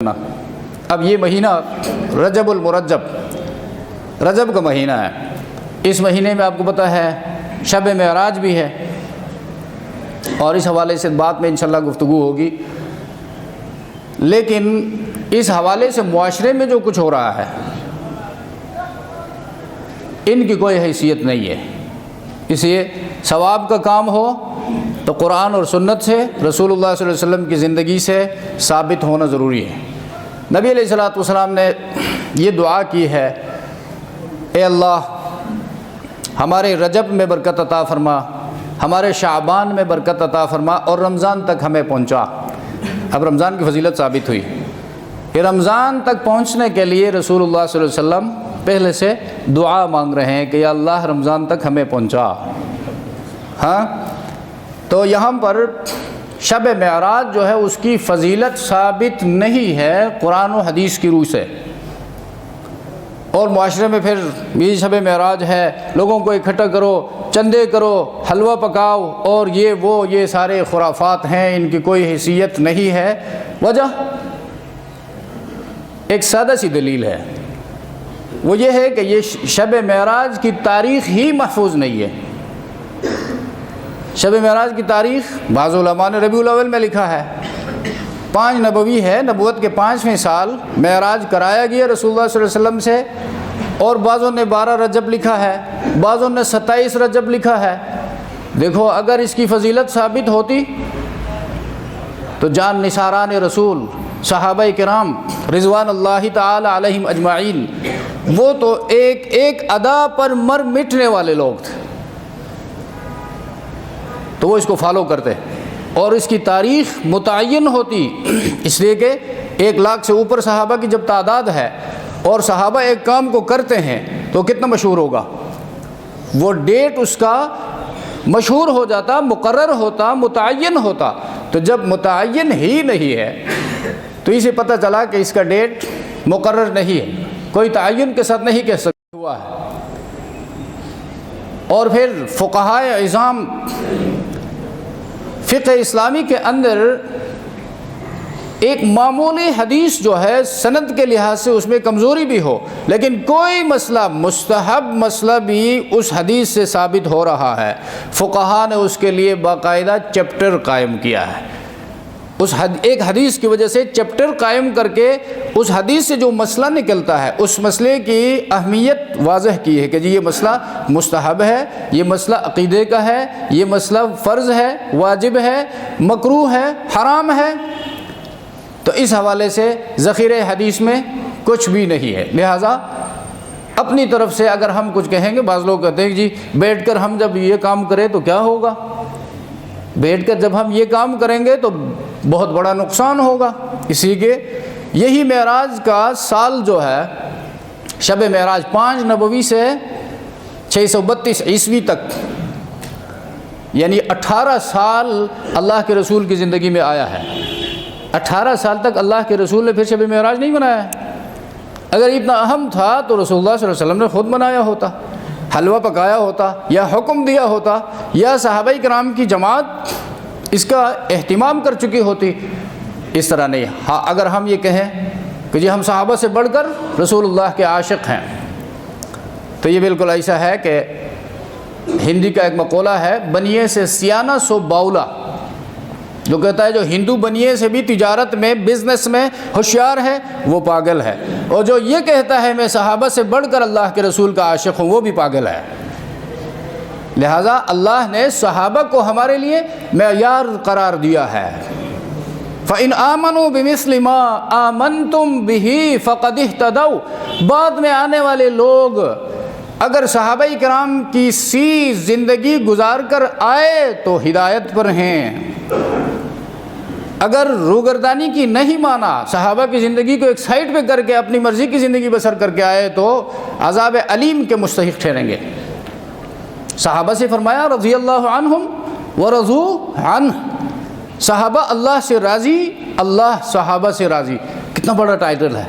اب یہ مہینہ رجب المرجب، رجب کا مہینہ ہے۔ اس مہینے میں آپ کو پتہ ہے شب معراج بھی ہے، اور اس حوالے سے بعد میں انشاءاللہ گفتگو ہوگی۔ لیکن اس حوالے سے معاشرے میں جو کچھ ہو رہا ہے ان کی کوئی حیثیت نہیں ہے۔ اس لیے ثواب کا کام ہو تو قرآن اور سنت سے، رسول اللہ صلی اللہ علیہ وسلم کی زندگی سے ثابت ہونا ضروری ہے۔ نبی علیہ الصلوۃ والسلام نے یہ دعا کی ہے، اے اللہ ہمارے رجب میں برکت عطا فرما، ہمارے شعبان میں برکت عطا فرما، اور رمضان تک ہمیں پہنچا۔ اب رمضان کی فضیلت ثابت ہوئی کہ رمضان تک پہنچنے کے لیے رسول اللہ صلی اللہ علیہ وسلم پہلے سے دعا مانگ رہے ہیں کہ یا اللہ رمضان تک ہمیں پہنچا۔ ہاں، تو یہاں پر شب معراج جو ہے اس کی فضیلت ثابت نہیں ہے قرآن و حدیث کی روح سے، اور معاشرے میں پھر یہ شب معراج ہے، لوگوں کو اکٹھا کرو، چندے کرو، حلوہ پکاؤ، اور یہ سارے خرافات ہیں، ان کی کوئی حیثیت نہیں ہے۔ وجہ ایک سادہ سی دلیل ہے، وہ یہ ہے کہ یہ شب معراج کی تاریخ ہی محفوظ نہیں ہے۔ شب معراج کی تاریخ بعض علماء نے ربیع الاول میں لکھا ہے، 5 نبوی ہے، نبوت کے 5ویں سال معراج کرایا گیا رسول اللہ صلی اللہ علیہ وسلم سے، اور بعضوں نے 12 رجب لکھا ہے، بعضوں نے 27 رجب لکھا ہے۔ دیکھو اگر اس کی فضیلت ثابت ہوتی تو جان نثاران رسول صحابہ کرام رضوان اللہ تعالی علیہم اجمعین، وہ تو ایک ادا پر مر مٹنے والے لوگ تھے، تو وہ اس کو فالو کرتے اور اس کی تاریخ متعین ہوتی، اس لیے کہ 1 لاکھ سے اوپر صحابہ کی جب تعداد ہے اور صحابہ ایک کام کو کرتے ہیں تو کتنا مشہور ہوگا، وہ ڈیٹ اس کا مشہور ہو جاتا، مقرر ہوتا، متعین ہوتا۔ تو جب متعین ہی نہیں ہے تو اسے پتہ چلا کہ اس کا ڈیٹ مقرر نہیں ہے، کوئی تعین کے ساتھ نہیں کہہ سکتا ہوا ہے۔ اور پھر فقہائے اعظام فقہ اسلامی کے اندر ایک معمولی حدیث جو ہے سند کے لحاظ سے اس میں کمزوری بھی ہو، لیکن کوئی مسئلہ مستحب مسئلہ بھی اس حدیث سے ثابت ہو رہا ہے، فقہا نے اس کے لیے باقاعدہ چیپٹر قائم کیا ہے۔ ایک حدیث کی وجہ سے چیپٹر قائم کر کے اس حدیث سے جو مسئلہ نکلتا ہے اس مسئلے کی اہمیت واضح کی ہے کہ جی یہ مسئلہ مستحب ہے، یہ مسئلہ عقیدے کا ہے، یہ مسئلہ فرض ہے، واجب ہے، مکروہ ہے، حرام ہے۔ تو اس حوالے سے ذخیرہ حدیث میں کچھ بھی نہیں ہے، لہٰذا اپنی طرف سے اگر ہم کچھ کہیں گے، بعض لوگ کہتے ہیں جی بیٹھ کر ہم جب یہ کام کریں تو کیا ہوگا، بیٹھ کر جب ہم یہ کام کریں گے تو بہت بڑا نقصان ہوگا۔ اسی کے یہی معراج کا سال جو ہے شب معراج 5 نبوی سے 632 عیسوی تک، یعنی 18 سال اللہ کے رسول کی زندگی میں آیا ہے۔ 18 سال تک اللہ کے رسول نے پھر شب معراج نہیں منایا ہے۔ اگر اتنا اہم تھا تو رسول اللہ صلی اللہ علیہ وسلم نے خود منایا ہوتا، حلوہ پکایا ہوتا، یا حکم دیا ہوتا، یا صحابہ کرام کی جماعت اس کا اہتمام کر چکی ہوتی۔ اس طرح نہیں۔ ہاں اگر ہم یہ کہیں کہ جی ہم صحابہ سے بڑھ کر رسول اللہ کے عاشق ہیں، تو یہ بالکل ایسا ہے کہ ہندی کا ایک مقولہ ہے، بنیے سے سیانہ سو باولا، جو کہتا ہے جو ہندو بنیے سے بھی تجارت میں بزنس میں ہوشیار ہے وہ پاگل ہے، اور جو یہ کہتا ہے میں صحابہ سے بڑھ کر اللہ کے رسول کا عاشق ہوں وہ بھی پاگل ہے۔ لہٰذا اللہ نے صحابہ کو ہمارے لیے معیار قرار دیا ہے۔ فَإِنْ آمَنُوا بِمِثْلِ مَا آمَنْتُمْ بِهِ فَقَدِ اهْتَدَوْا، بعد میں آنے والے لوگ اگر صحابہ کرام کی سی زندگی گزار کر آئے تو ہدایت پر ہیں، اگر روگردانی کی نہیں مانا، صحابہ کی زندگی کو ایک سائڈ پہ کر کے اپنی مرضی کی زندگی بسر کر کے آئے تو عذاب علیم کے مستحق ٹھہریں گے۔ صحابہ سے فرمایا رضی اللہ عنہم ورضوا عنہ، صحابہ اللہ سے راضی، اللہ صحابہ سے راضی۔ کتنا بڑا ٹائٹل ہے،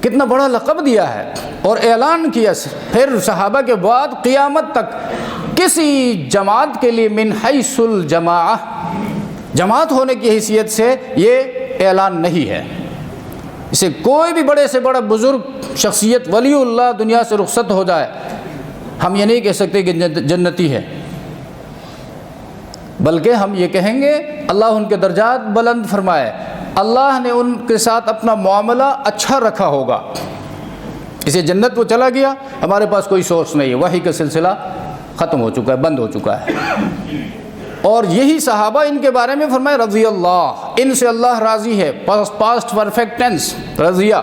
کتنا بڑا لقب دیا ہے، اور اعلان کیا پھر صحابہ کے بعد قیامت تک کسی جماعت کے لیے من حیث الجماعہ، جماعت ہونے کی حیثیت سے یہ اعلان نہیں ہے۔ اسے کوئی بھی بڑے سے بڑا بزرگ شخصیت ولی اللہ دنیا سے رخصت ہو جائے، ہم یہ نہیں کہہ سکتے کہ جنتی ہے، بلکہ ہم یہ کہیں گے اللہ ان کے درجات بلند فرمائے، اللہ نے ان کے ساتھ اپنا معاملہ اچھا رکھا ہوگا۔ اسے جنت وہ چلا گیا، ہمارے پاس کوئی سورس نہیں ہے، وحی کا سلسلہ ختم ہو چکا ہے، بند ہو چکا ہے۔ اور یہی صحابہ ان کے بارے میں فرمائے رضی اللہ، ان سے اللہ راضی ہے، پاسٹ پرفیکٹ ٹینس، رضیہ۔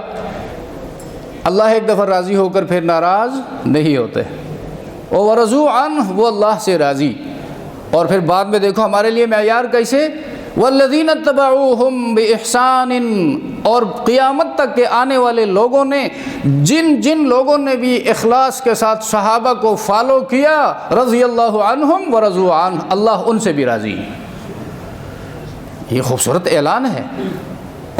اللہ ایک دفعہ راضی ہو کر پھر ناراض نہیں ہوتے، وَرَضُوا عَنْهُ، وہ اللہ سے راضی۔ اور پھر بعد میں دیکھو ہمارے لیے معیار کیسے، وَالَّذِينَ اتَّبَعُوهُمْ بِإِحْسَانٍ، اور قیامت تک کے آنے والے لوگوں نے جن لوگوں نے بھی اخلاص کے ساتھ صحابہ کو فالو کیا، رضی اللہ عنہم ورضوا عنہ، اللہ ان سے بھی راضی ہے۔ یہ خوبصورت اعلان ہے،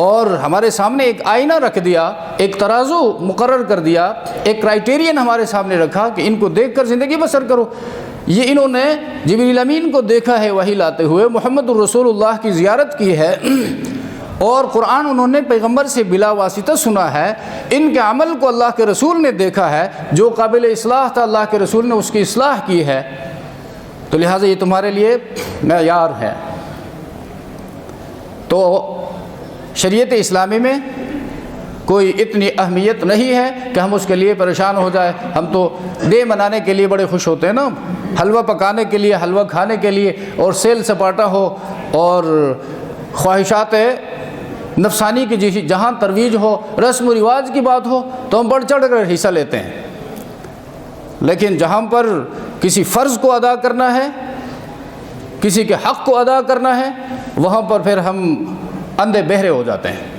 اور ہمارے سامنے ایک آئینہ رکھ دیا، ایک ترازو مقرر کر دیا، ایک کرائیٹیرین ہمارے سامنے رکھا کہ ان کو دیکھ کر زندگی بسر کرو۔ یہ انہوں نے جبریل امین کو دیکھا ہے وحی لاتے ہوئے، محمد الرسول اللہ کی زیارت کی ہے، اور قرآن انہوں نے پیغمبر سے بلا واسطہ سنا ہے، ان کے عمل کو اللہ کے رسول نے دیکھا ہے، جو قابل اصلاح تھا اللہ کے رسول نے اس کی اصلاح کی ہے، تو لہٰذا یہ تمہارے لیے معیار ہے۔ تو شریعت اسلامی میں کوئی اتنی اہمیت نہیں ہے کہ ہم اس کے لیے پریشان ہو جائے۔ ہم تو ڈے منانے کے لیے بڑے خوش ہوتے ہیں نا، حلوہ پکانے کے لیے، حلوہ کھانے کے لیے، اور سیل سپاٹا ہو اور خواہشات نفسانی کی جہاں ترویج ہو، رسم و رواج کی بات ہو تو ہم بڑھ چڑھ کر حصہ لیتے ہیں، لیکن جہاں پر کسی فرض کو ادا کرنا ہے، کسی کے حق کو ادا کرنا ہے، وہاں پر پھر ہم اندھے بہرے ہو جاتے ہیں۔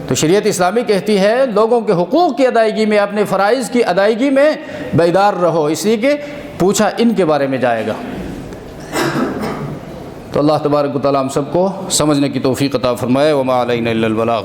تو شریعت اسلامی کہتی ہے لوگوں کے حقوق کی ادائیگی میں، اپنے فرائض کی ادائیگی میں بیدار رہو، اس لیے کہ پوچھا ان کے بارے میں جائے گا۔ تو اللہ تبارک و تعالیٰ ہم سب کو سمجھنے کی توفیق عطا فرمائے۔ وما علینا الا البلاغ۔